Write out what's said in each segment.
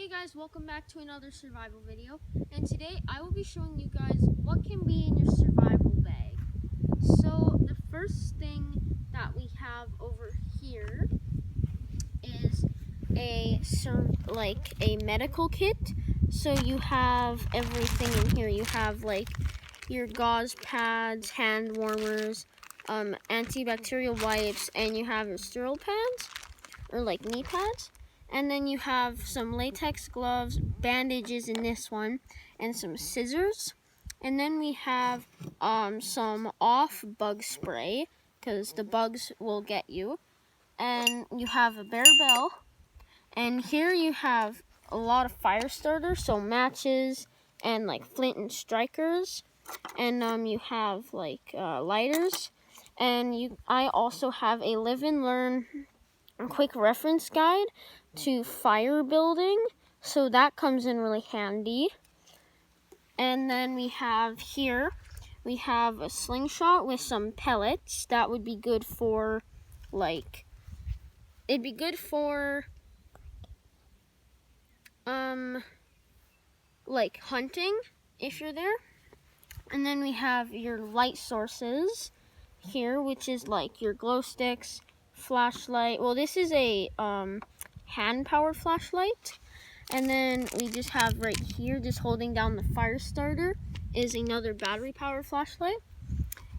Hey guys, welcome back to another survival video, and today I will be showing you guys what can be in your survival bag. So the first thing that we have over here is a medical kit. So you have everything in here. You have like your gauze pads, hand warmers, antibacterial wipes, and you have your sterile pads or like knee pads. And then you have some latex gloves, bandages in this one, and some scissors. And then we have some off bug spray, because the bugs will get you. And you have a bear bell. And here you have a lot of fire starters, so matches and like flint and strikers. And you have like lighters. And I also have a live and learn quick reference guide to fire building, so that comes in really handy. And then we have a slingshot with some pellets that would be good for like hunting if you're there. And then we have your light sources here, which is like your glow sticks, flashlight. Well, this is a hand powered flashlight. And then we just have right here, just holding down the fire starter, is another battery powered flashlight.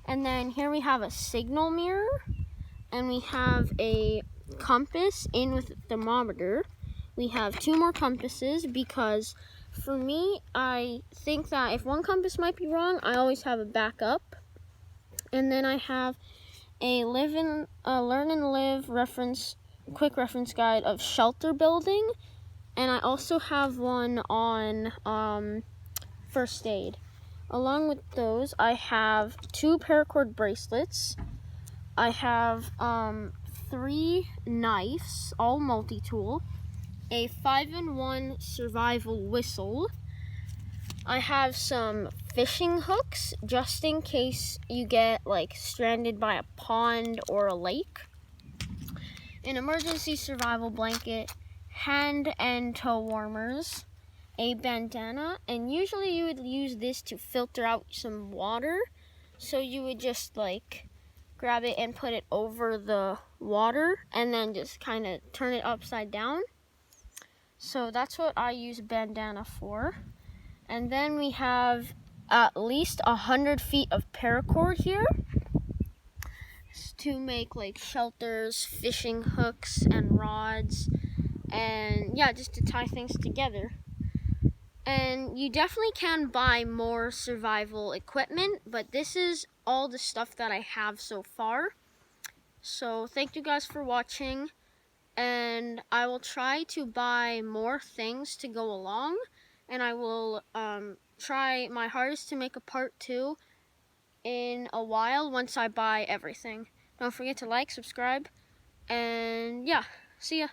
And then here we have a signal mirror, and we have a compass in with a thermometer. We have 2 more compasses because for me, I think that if one compass might be wrong, I always have a backup. And then I have a learn and live quick reference guide of shelter building, and I also have one on first aid. Along with those, I have 2 paracord bracelets. I have 3 knives, all multi-tool, a 5-in-1 survival whistle. I have some fishing hooks just in case you get like stranded by a pond or a lake. An emergency survival blanket, hand and toe warmers, a bandana, and usually you would use this to filter out some water. So you would just like grab it and put it over the water and then just kind of turn it upside down. So that's what I use a bandana for. And then we have at least 100 feet of paracord here to make like shelters, fishing hooks, and rods, and yeah, just to tie things together. And you definitely can buy more survival equipment, but this is all the stuff that I have so far. So thank you guys for watching, and I will try to buy more things to go along, and I will try my hardest to make a part 2 in a while once I buy everything. Don't forget to like, subscribe, and yeah, see ya.